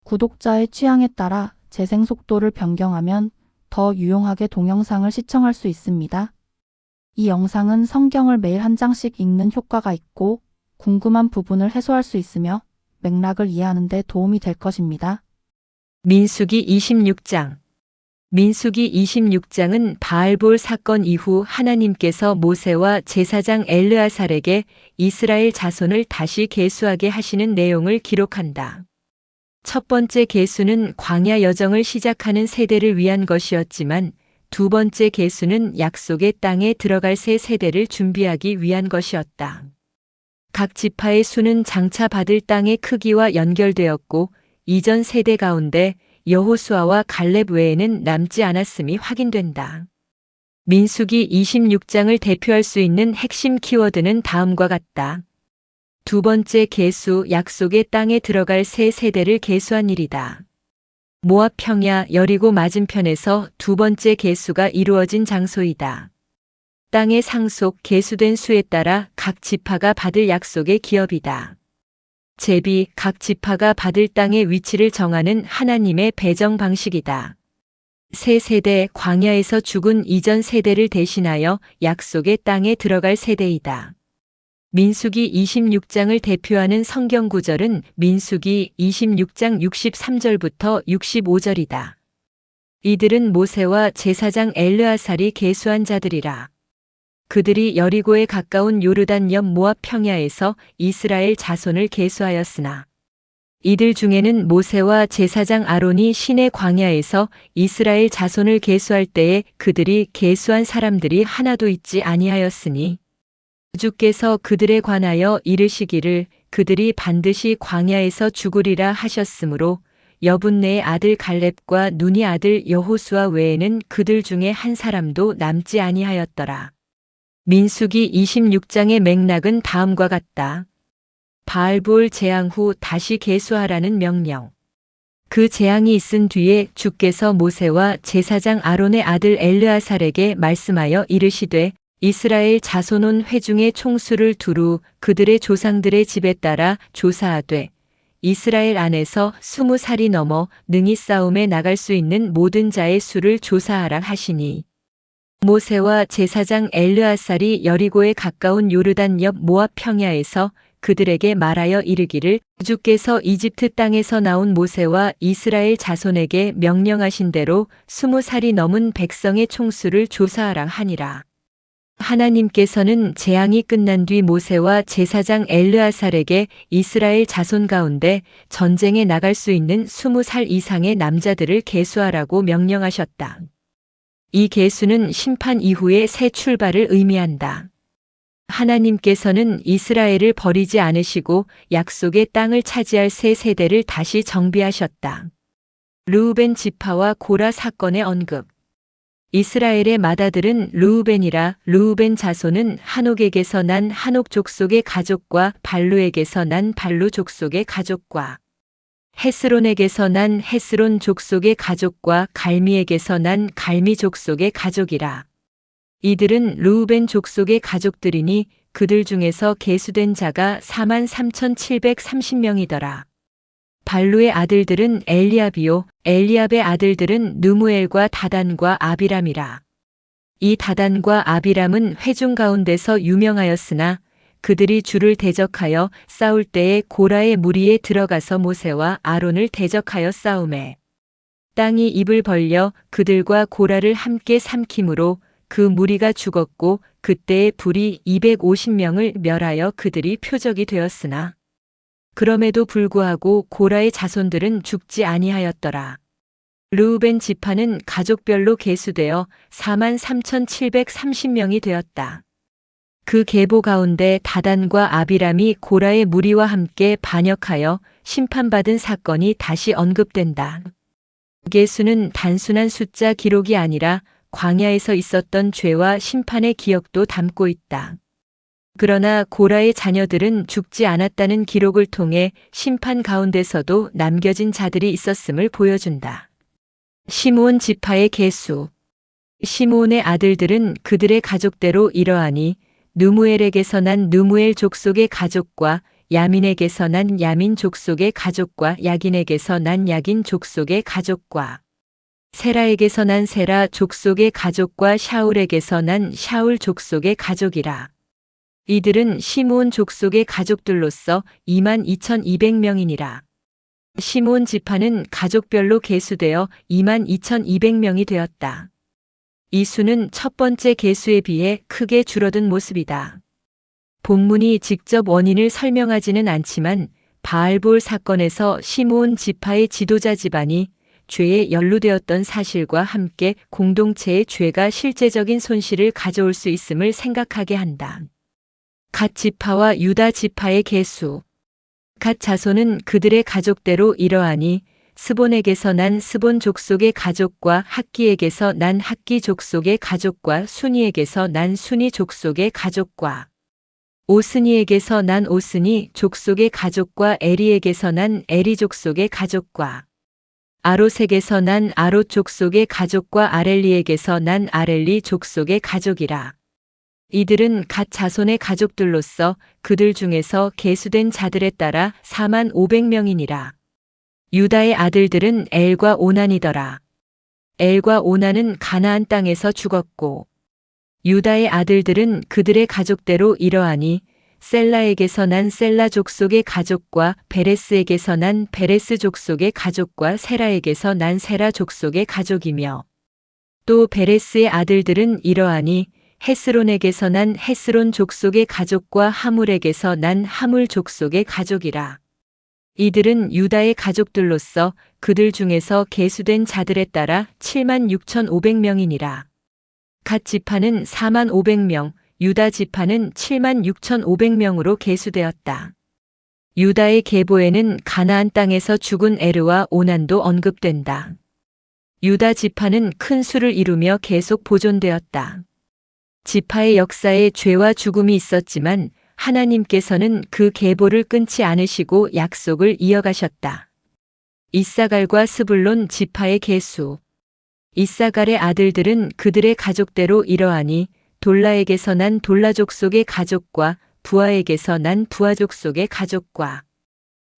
구독자의 취향에 따라 재생 속도를 변경하면 더 유용하게 동영상을 시청할 수 있습니다. 이 영상은 성경을 매일 한 장씩 읽는 효과가 있고 궁금한 부분을 해소할 수 있으며 맥락을 이해하는 데 도움이 될 것입니다. 민수기 26장. 민수기 26장은 바알볼 사건 이후 하나님께서 모세와 제사장 엘르아살에게 이스라엘 자손을 다시 계수하게 하시는 내용을 기록한다. 첫 번째 계수는 광야 여정을 시작하는 세대를 위한 것이었지만 두 번째 계수는 약속의 땅에 들어갈 새 세대를 준비하기 위한 것이었다. 각 지파의 수는 장차 받을 땅의 크기와 연결되었고 이전 세대 가운데 여호수아와 갈렙 외에는 남지 않았음이 확인된다. 민수기 26장을 대표할 수 있는 핵심 키워드는 다음과 같다. 두 번째 계수, 약속의 땅에 들어갈 새 세대를 계수한 일이다. 모압 평야 여리고 맞은편에서 두 번째 계수가 이루어진 장소이다. 땅의 상속, 계수된 수에 따라 각 지파가 받을 약속의 기업이다. 제비, 각 지파가 받을 땅의 위치를 정하는 하나님의 배정 방식이다. 새 세대, 광야에서 죽은 이전 세대를 대신하여 약속의 땅에 들어갈 세대이다. 민수기 26장을 대표하는 성경 구절은 민수기 26장 63절부터 65절이다. 이들은 모세와 제사장 엘르아살이 계수한 자들이라. 그들이 여리고에 가까운 요르단 옆 모압 평야에서 이스라엘 자손을 계수하였으나 이들 중에는 모세와 제사장 아론이 시내 광야에서 이스라엘 자손을 계수할 때에 그들이 계수한 사람들이 하나도 있지 아니하였으니 주께서 그들에 관하여 이르시기를 그들이 반드시 광야에서 죽으리라 하셨으므로 여분네의 아들 갈렙과 눈이 아들 여호수아 외에는 그들 중에 한 사람도 남지 아니하였더라. 민수기 26장의 맥락은 다음과 같다. 바알볼 재앙 후 다시 계수하라는 명령. 그 재앙이 있은 뒤에 주께서 모세와 제사장 아론의 아들 엘르아살에게 말씀하여 이르시되 이스라엘 자손 회중의 총수를 두루 그들의 조상들의 집에 따라 조사하되 이스라엘 안에서 20살이 넘어 능히 싸움에 나갈 수 있는 모든 자의 수를 조사하라 하시니 모세와 제사장 엘르아살이 여리고에 가까운 요르단 옆 모압 평야에서 그들에게 말하여 이르기를 주께서 이집트 땅에서 나온 모세와 이스라엘 자손에게 명령하신 대로 20살이 넘은 백성의 총수를 조사하라 하니라. 하나님께서는 재앙이 끝난 뒤 모세와 제사장 엘르아살에게 이스라엘 자손 가운데 전쟁에 나갈 수 있는 20살 이상의 남자들을 계수하라고 명령하셨다. 이 계수는 심판 이후의 새 출발을 의미한다. 하나님께서는 이스라엘을 버리지 않으시고 약속의 땅을 차지할 새 세대를 다시 정비하셨다. 르우벤 지파와 고라 사건의 언급. 이스라엘의 맏아들은 르우벤이라 르우벤 자손은 한옥에게서 난 한옥 족속의 가족과 발루에게서 난 발루 족속의 가족과 헤스론에게서 난 헤스론 족속의 가족과 갈미에게서 난 갈미 족속의 가족이라. 이들은 르우벤 족속의 가족들이니 그들 중에서 계수된 자가 43,730명이더라. 발루의 아들들은 엘리압이요 엘리압의 아들들은 느무엘과 다단과 아비람이라. 이 다단과 아비람은 회중 가운데서 유명하였으나 그들이 주를 대적하여 싸울 때에 고라의 무리에 들어가서 모세와 아론을 대적하여 싸우매 땅이 입을 벌려 그들과 고라를 함께 삼킴으로 그 무리가 죽었고 그때의 불이 250명을 멸하여 그들이 표적이 되었으나 그럼에도 불구하고 고라의 자손들은 죽지 아니하였더라. 르우벤 지파는 가족별로 계수되어 43,730명이 되었다. 그 계보 가운데 다단과 아비람이 고라의 무리와 함께 반역하여 심판받은 사건이 다시 언급된다. 계수는 단순한 숫자 기록이 아니라 광야에서 있었던 죄와 심판의 기억도 담고 있다. 그러나 고라의 자녀들은 죽지 않았다는 기록을 통해 심판 가운데서도 남겨진 자들이 있었음을 보여준다. 시므온 지파의 계수. 시므온의 아들들은 그들의 가족대로 이러하니 느무엘에게서 난 느무엘 족속의 가족과 야민에게서 난 야민 족속의 가족과 야긴에게서 난 야긴 족속의 가족과 세라에게서 난 세라 족속의 가족과 샤울에게서 난 샤울 족속의 가족이라. 이들은 시므온 족속의 가족들로서 22,200명이니라. 시므온 지파는 가족별로 계수되어 22,200명이 되었다. 이 수는 첫 번째 계수에 비해 크게 줄어든 모습이다. 본문이 직접 원인을 설명하지는 않지만 바알볼 사건에서 시므온 지파의 지도자 집안이 죄에 연루되었던 사실과 함께 공동체의 죄가 실제적인 손실을 가져올 수 있음을 생각하게 한다. 갓 지파와 유다 지파의 계수. 갓 자손은 그들의 가족대로 이러하니 스본에게서 난 스본 족속의 가족과 학기에게서 난 학기 족속의 가족과 순이에게서 난 순이 족속의 가족과 오스니에게서 난 오스니 족속의 가족과 에리에게서 난 에리 족속의 가족과 아롯에게서 난 아롯 족속의 가족과 아렐리에게서 난 아렐리 족속의 가족이라. 이들은 갓 자손의 가족들로서 그들 중에서 계수된 자들에 따라 45,000명이니라. 유다의 아들들은 엘과 오난이더라. 엘과 오난은 가나안 땅에서 죽었고 유다의 아들들은 그들의 가족대로 이러하니 셀라에게서 난 셀라 족속의 가족과 베레스에게서 난 베레스 족속의 가족과 세라에게서 난 세라 족속의 가족이며 또 베레스의 아들들은 이러하니 헤스론에게서 난 헤스론 족속의 가족과 하물에게서 난 하물 족속의 가족이라. 이들은 유다의 가족들로서 그들 중에서 계수된 자들에 따라 76,500명이니라. 갓 지파는 40,500명, 유다 지파는 76,500명으로 계수되었다. 유다의 계보에는 가나안 땅에서 죽은 에르와 오난도 언급된다. 유다 지파는 큰 수를 이루며 계속 보존되었다. 지파의 역사에 죄와 죽음이 있었지만 하나님께서는 그 계보를 끊지 않으시고 약속을 이어가셨다. 이사갈과 스불론 지파의 계수. 이사갈의 아들들은 그들의 가족대로 이러하니 돌라에게서 난 돌라 족속의 가족과 부하에게서 난 부하 족속의 가족과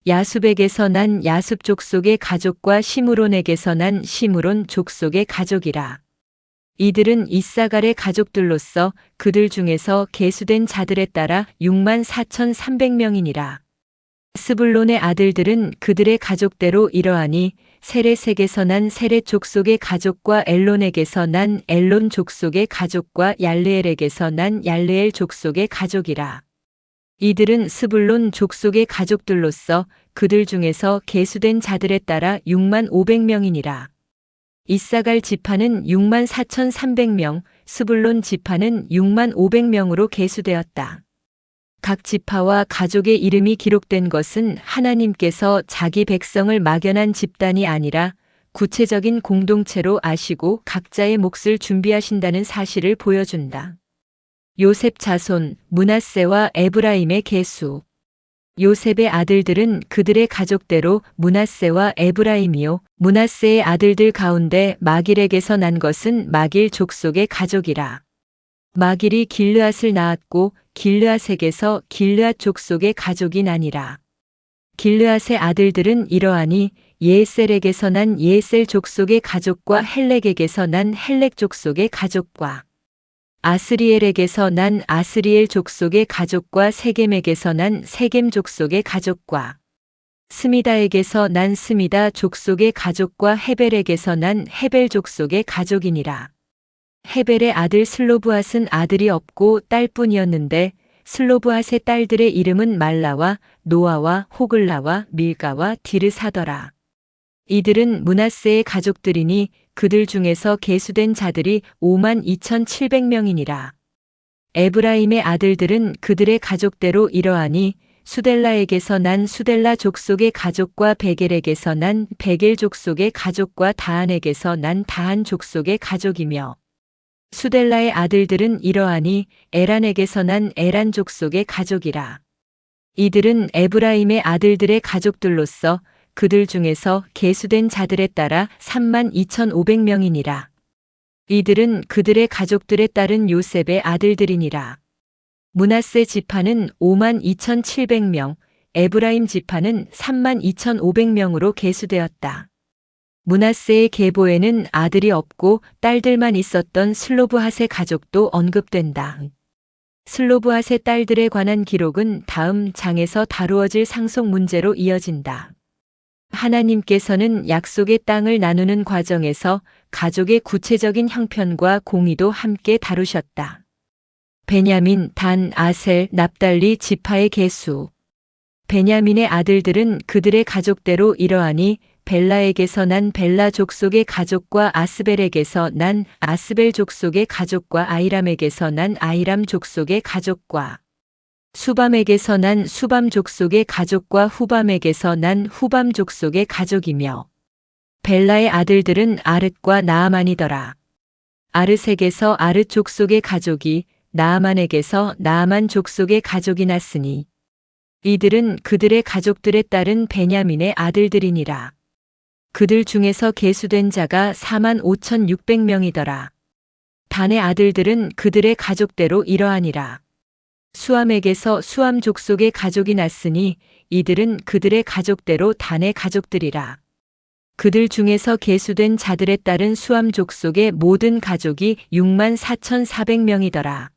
야숲에게서 난 야숲 족속의 가족과 시므론에게서 난 시므론 족속의 가족이라. 이들은 이사갈의 가족들로서 그들 중에서 계수된 자들에 따라 64,300명이니라. 스불론의 아들들은 그들의 가족대로 이러하니 세렛에게서 난 세렛 족속의 가족과 엘론에게서 난 엘론 족속의 가족과 얄레엘에게서 난 얄레엘 족속의 가족이라. 이들은 스불론 족속의 가족들로서 그들 중에서 계수된 자들에 따라 65,000명이니라. 이사갈 지파는 64,300명, 스불론 지파는 65,000명으로 계수되었다. 각 지파와 가족의 이름이 기록된 것은 하나님께서 자기 백성을 막연한 집단이 아니라 구체적인 공동체로 아시고 각자의 몫을 준비하신다는 사실을 보여준다. 요셉 자손, 므낫세와 에브라임의 계수. 요셉의 아들들은 그들의 가족대로 므낫세와 에브라임이요. 므낫세의 아들들 가운데 마길에게서 난 것은 마길 족속의 가족이라. 마길이 길르앗을 낳았고 길르앗에게서 길르앗 족속의 가족이 나니라. 길르앗의 아들들은 이러하니 예셀에게서 난 예셀 족속의 가족과 헬렉에게서 난 헬렉 족속의 가족과 아스리엘에게서 난 아스리엘 족속의 가족과 세겜에게서 난 세겜 족속의 가족과 스미다에게서 난 스미다 족속의 가족과 헤벨에게서 난 헤벨 족속의 가족이니라. 헤벨의 아들 슬로브앗은 아들이 없고 딸뿐이었는데 슬로브앗의 딸들의 이름은 말라와 노아와 호글라와 밀가와 디르사더라. 이들은 므낫세의 가족들이니 그들 중에서 계수된 자들이 52,700명이니라. 에브라임의 아들들은 그들의 가족대로 이러하니 수델라에게서 난 수델라 족속의 가족과 베겔에게서 난 베겔 족속의 가족과 다한에게서 난 다한 족속의 가족이며 수델라의 아들들은 이러하니 에란에게서 난 에란 족속의 가족이라. 이들은 에브라임의 아들들의 가족들로서 그들 중에서 계수된 자들에 따라 32,500명이니라. 이들은 그들의 가족들에 따른 요셉의 아들들이니라. 므낫세 지파는 52,700명, 에브라임 지파는 32,500명으로 계수되었다. 므낫세의 계보에는 아들이 없고 딸들만 있었던 슬로브핫의 가족도 언급된다. 슬로브핫의 딸들에 관한 기록은 다음 장에서 다루어질 상속 문제로 이어진다. 하나님께서는 약속의 땅을 나누는 과정에서 가족의 구체적인 형편과 공의도 함께 다루셨다. 베냐민, 단, 아셀, 납달리 지파의 계수. 베냐민의 아들들은 그들의 가족대로 이러하니 벨라에게서 난 벨라 족속의 가족과 아스벨에게서 난 아스벨 족속의 가족과 아이람에게서 난 아이람 족속의 가족과 수밤에게서 난 수밤 족속의 가족과 후밤에게서 난 후밤 족속의 가족이며 벨라의 아들들은 아릇과 나아만이더라. 아르색에서 아르 족속의 가족이 나아만에게서 나아만 족속의 가족이 났으니 이들은 그들의 가족들에 따른 베냐민의 아들들이니라. 그들 중에서 계수된 자가 45,600명이더라. 단의 아들들은 그들의 가족대로 이러하니라. 수암에게서 수암 족속의 가족이 났으니 이들은 그들의 가족대로 단의 가족들이라. 그들 중에서 계수된 자들에 따른 수암 족속의 모든 가족이 64,400명이더라.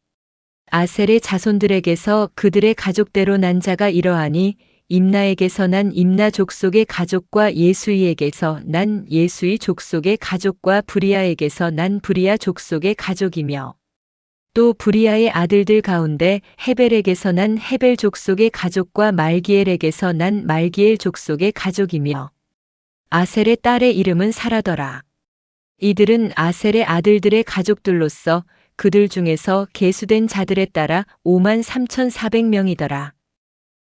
아셀의 자손들에게서 그들의 가족대로 난 자가 이러하니 임나에게서 난 임나 족속의 가족과 예수이에게서 난 예수이 족속의 가족과 브리아에게서 난 브리아 족속의 가족이며 또 브리아의 아들들 가운데 헤벨에게서 난 헤벨 족속의 가족과 말기엘에게서 난 말기엘 족속의 가족이며 아셀의 딸의 이름은 사라더라. 이들은 아셀의 아들들의 가족들로서 그들 중에서 계수된 자들에 따라 53,400명이더라.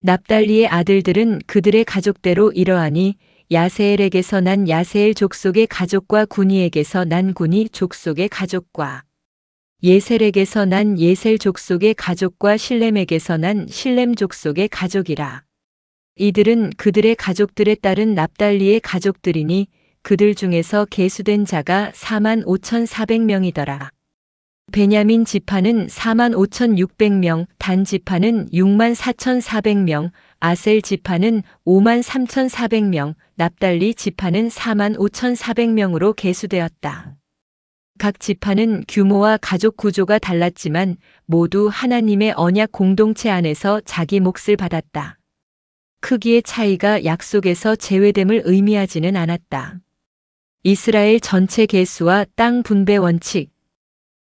납달리의 아들들은 그들의 가족대로 이러하니 야세엘에게서 난 야세엘 족속의 가족과 구니에게서 난 구니 족속의 가족과 예셀에게서 난 예셀 족속의 가족과 실렘에게서 난 실렘 족속의 가족이라. 이들은 그들의 가족들에 따른 납달리의 가족들이니 그들 중에서 계수된 자가 45,400명이더라. 베냐민 지파는 45,600명, 단 지파는 64,400명, 아셀 지파는 53,400명, 납달리 지파는 45,400명으로 계수되었다. 각 지파는 규모와 가족 구조가 달랐지만 모두 하나님의 언약 공동체 안에서 자기 몫을 받았다. 크기의 차이가 약속에서 제외됨을 의미하지는 않았다. 이스라엘 전체 계수와 땅 분배 원칙.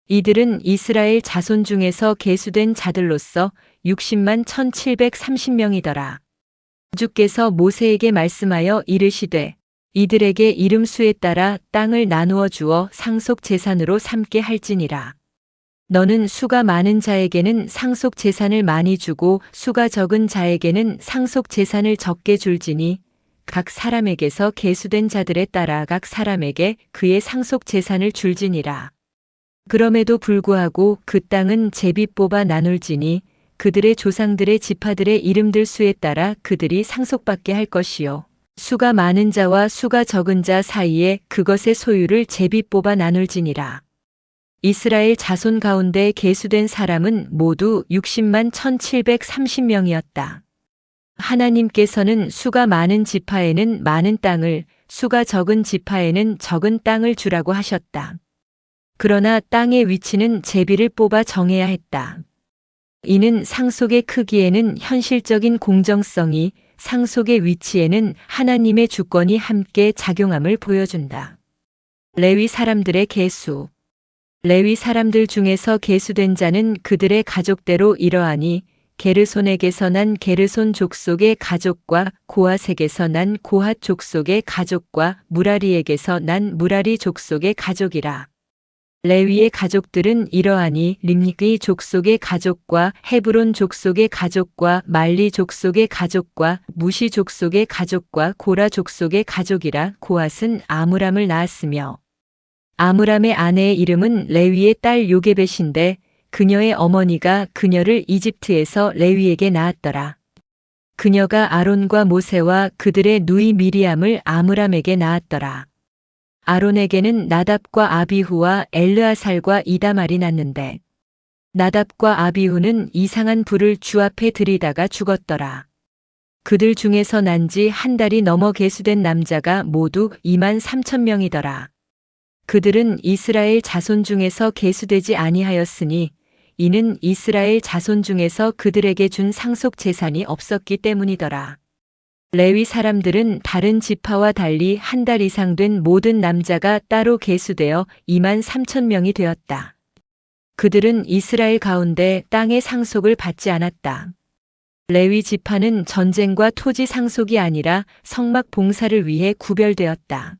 이들은 이스라엘 자손 중에서 계수된 자들로서 60만 1,730명이더라. 주께서 모세에게 말씀하여 이르시되 이들에게 이름수에 따라 땅을 나누어 주어 상속 재산으로 삼게 할지니라. 너는 수가 많은 자에게는 상속 재산을 많이 주고 수가 적은 자에게는 상속 재산을 적게 줄지니 각 사람에게서 계수된 자들에 따라 각 사람에게 그의 상속 재산을 줄지니라. 그럼에도 불구하고 그 땅은 제비 뽑아 나눌지니 그들의 조상들의 지파들의 이름들 수에 따라 그들이 상속받게 할 것이요. 수가 많은 자와 수가 적은 자 사이에 그것의 소유를 제비 뽑아 나눌지니라. 이스라엘 자손 가운데 계수된 사람은 모두 60만 1,730명이었다. 하나님께서는 수가 많은 지파에는 많은 땅을, 수가 적은 지파에는 적은 땅을 주라고 하셨다. 그러나 땅의 위치는 제비를 뽑아 정해야 했다. 이는 상속의 크기에는 현실적인 공정성이, 상속의 위치에는 하나님의 주권이 함께 작용함을 보여준다. 레위 사람들의 계수. 레위 사람들 중에서 계수된 자는 그들의 가족대로 이러하니 게르손에게서 난 게르손 족속의 가족과 고핫에게서 난 고핫 족속의 가족과 무라리에게서 난 무라리 족속의 가족이라. 레위의 가족들은 이러하니 림니 족속의 가족과 헤브론 족속의 가족과 말리 족속의 가족과 무시 족속의 가족과 고라 족속의 가족이라. 고핫은 아므람을 낳았으며 아므람의 아내의 이름은 레위의 딸 요게벳인데 그녀의 어머니가 그녀를 이집트에서 레위에게 낳았더라. 그녀가 아론과 모세와 그들의 누이 미리암을 아므람에게 낳았더라. 아론에게는 나답과 아비후와 엘르아살과 이다말이 났는데 나답과 아비후는 이상한 불을 주 앞에 들이다가 죽었더라. 그들 중에서 난 지 한 달이 넘어 계수된 남자가 모두 2만 3천 명이더라. 그들은 이스라엘 자손 중에서 계수되지 아니하였으니 이는 이스라엘 자손 중에서 그들에게 준 상속 재산이 없었기 때문이더라. 레위 사람들은 다른 지파와 달리 한 달 이상 된 모든 남자가 따로 계수되어 2만 3천 명이 되었다. 그들은 이스라엘 가운데 땅의 상속을 받지 않았다. 레위 지파는 전쟁과 토지 상속이 아니라 성막 봉사를 위해 구별되었다.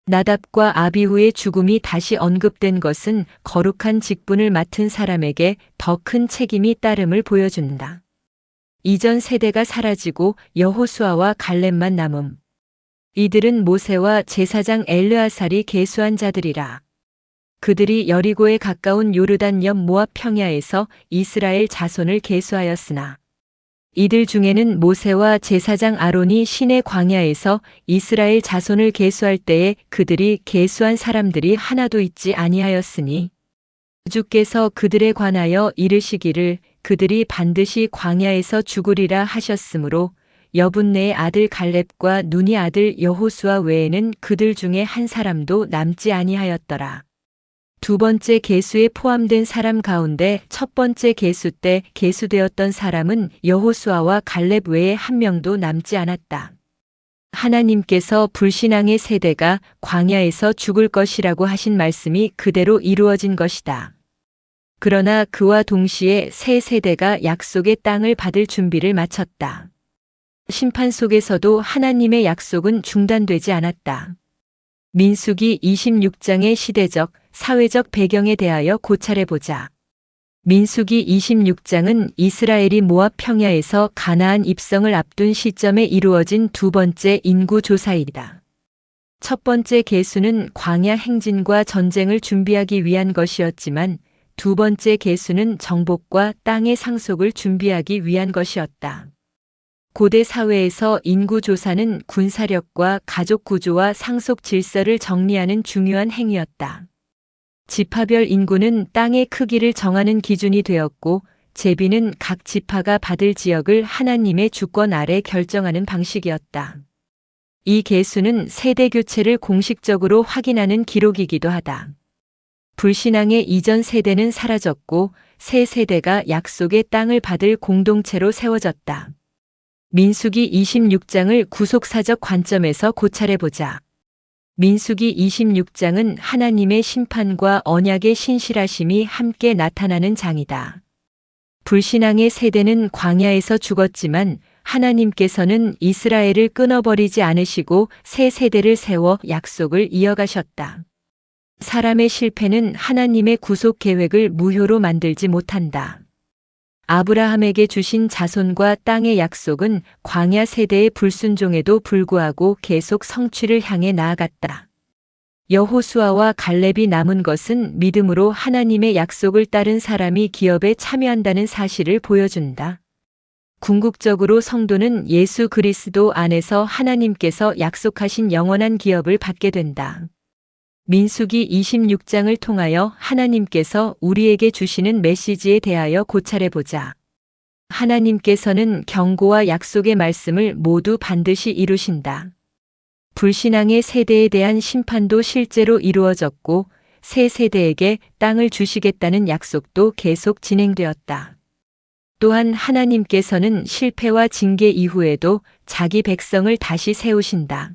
나답과 아비후의 죽음이 다시 언급된 것은 거룩한 직분을 맡은 사람에게 더 큰 책임이 따름을 보여준다. 이전 세대가 사라지고 여호수아와 갈렙만 남음. 이들은 모세와 제사장 엘르아살이 계수한 자들이라. 그들이 여리고에 가까운 요르단 옆 모압 평야에서 이스라엘 자손을 계수하였으나 이들 중에는 모세와 제사장 아론이 시내 광야에서 이스라엘 자손을 계수할 때에 그들이 계수한 사람들이 하나도 있지 아니하였으니 주께서 그들에 관하여 이르시기를 그들이 반드시 광야에서 죽으리라 하셨으므로 여분네의 아들 갈렙과 눈이 아들 여호수아 외에는 그들 중에 한 사람도 남지 아니하였더라. 두 번째 계수에 포함된 사람 가운데 첫 번째 계수 때 계수되었던 사람은 여호수아와 갈렙 외에 한 명도 남지 않았다. 하나님께서 불신앙의 세대가 광야에서 죽을 것이라고 하신 말씀이 그대로 이루어진 것이다. 그러나 그와 동시에 새 세대가 약속의 땅을 받을 준비를 마쳤다. 심판 속에서도 하나님의 약속은 중단되지 않았다. 민수기 26장의 시대적, 사회적 배경에 대하여 고찰해보자. 민수기 26장은 이스라엘이 모압 평야에서 가나안 입성을 앞둔 시점에 이루어진 두 번째 인구조사이다. 첫 번째 계수는 광야 행진과 전쟁을 준비하기 위한 것이었지만 두 번째 계수는 정복과 땅의 상속을 준비하기 위한 것이었다. 고대 사회에서 인구조사는 군사력과 가족 구조와 상속 질서를 정리하는 중요한 행위였다. 지파별 인구는 땅의 크기를 정하는 기준이 되었고 제비는 각 지파가 받을 지역을 하나님의 주권 아래 결정하는 방식이었다. 이 계수는 세대 교체를 공식적으로 확인하는 기록이기도 하다. 불신앙의 이전 세대는 사라졌고 새 세대가 약속의 땅을 받을 공동체로 세워졌다. 민수기 26장을 구속사적 관점에서 고찰해보자. 민수기 26장은 하나님의 심판과 언약의 신실하심이 함께 나타나는 장이다. 불신앙의 세대는 광야에서 죽었지만 하나님께서는 이스라엘을 끊어버리지 않으시고 새 세대를 세워 약속을 이어가셨다. 사람의 실패는 하나님의 구속 계획을 무효로 만들지 못한다. 아브라함에게 주신 자손과 땅의 약속은 광야 세대의 불순종에도 불구하고 계속 성취를 향해 나아갔다. 여호수아와 갈렙이 남은 것은 믿음으로 하나님의 약속을 따른 사람이 기업에 참여한다는 사실을 보여준다. 궁극적으로 성도는 예수 그리스도 안에서 하나님께서 약속하신 영원한 기업을 받게 된다. 민수기 26장을 통하여 하나님께서 우리에게 주시는 메시지에 대하여 고찰해보자. 하나님께서는 경고와 약속의 말씀을 모두 반드시 이루신다. 불신앙의 세대에 대한 심판도 실제로 이루어졌고 새 세대에게 땅을 주시겠다는 약속도 계속 진행되었다. 또한 하나님께서는 실패와 징계 이후에도 자기 백성을 다시 세우신다.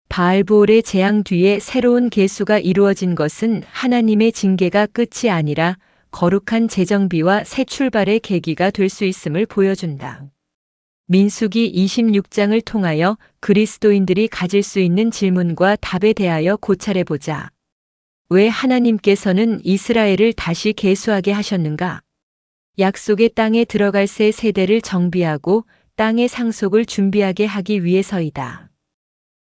바알보올의 재앙 뒤에 새로운 계수가 이루어진 것은 하나님의 징계가 끝이 아니라 거룩한 재정비와 새 출발의 계기가 될 수 있음을 보여준다. 민수기 26장을 통하여 그리스도인들이 가질 수 있는 질문과 답에 대하여 고찰해보자. 왜 하나님께서는 이스라엘을 다시 계수하게 하셨는가? 약속의 땅에 들어갈 새 세대를 정비하고 땅의 상속을 준비하게 하기 위해서이다.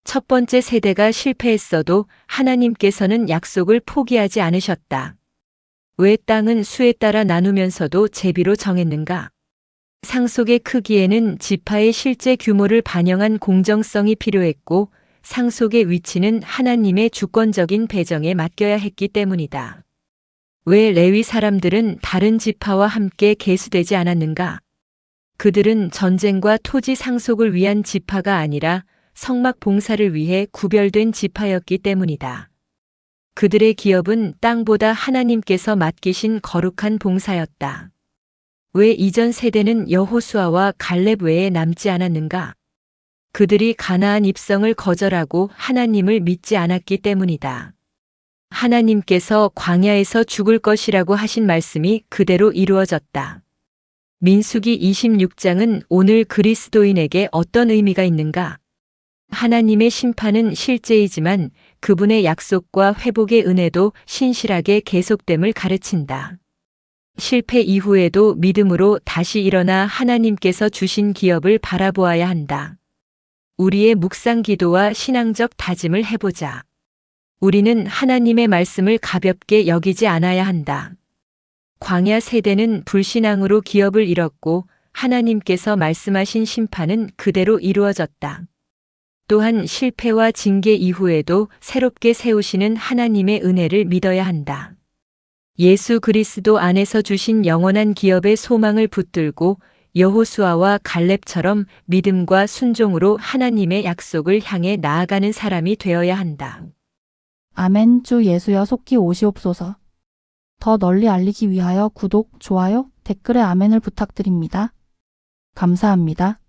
첫 번째 세대가 실패했어도 하나님께서는 약속을 포기하지 않으셨다. 왜 땅은 수에 따라 나누면서도 제비로 정했는가? 상속의 크기에는 지파의 실제 규모를 반영한 공정성이 필요했고 상속의 위치는 하나님의 주권적인 배정에 맡겨야 했기 때문이다. 왜 레위 사람들은 다른 지파와 함께 계수되지 않았는가? 그들은 전쟁과 토지 상속을 위한 지파가 아니라 성막 봉사를 위해 구별된 지파였기 때문이다. 그들의 기업은 땅보다 하나님께서 맡기신 거룩한 봉사였다. 왜 이전 세대는 여호수아와 갈렙 외에 남지 않았는가? 그들이 가나안 입성을 거절하고 하나님을 믿지 않았기 때문이다. 하나님께서 광야에서 죽을 것이라고 하신 말씀이 그대로 이루어졌다. 민수기 26장은 오늘 그리스도인에게 어떤 의미가 있는가? 하나님의 심판은 실제이지만 그분의 약속과 회복의 은혜도 신실하게 계속됨을 가르친다. 실패 이후에도 믿음으로 다시 일어나 하나님께서 주신 기업을 바라보아야 한다. 우리의 묵상 기도와 신앙적 다짐을 해보자. 우리는 하나님의 말씀을 가볍게 여기지 않아야 한다. 광야 세대는 불신앙으로 기업을 잃었고 하나님께서 말씀하신 심판은 그대로 이루어졌다. 또한 실패와 징계 이후에도 새롭게 세우시는 하나님의 은혜를 믿어야 한다. 예수 그리스도 안에서 주신 영원한 기업의 소망을 붙들고 여호수아와 갈렙처럼 믿음과 순종으로 하나님의 약속을 향해 나아가는 사람이 되어야 한다. 아멘. 주 예수여 속히 오시옵소서. 더 널리 알리기 위하여 구독, 좋아요, 댓글에 아멘을 부탁드립니다. 감사합니다.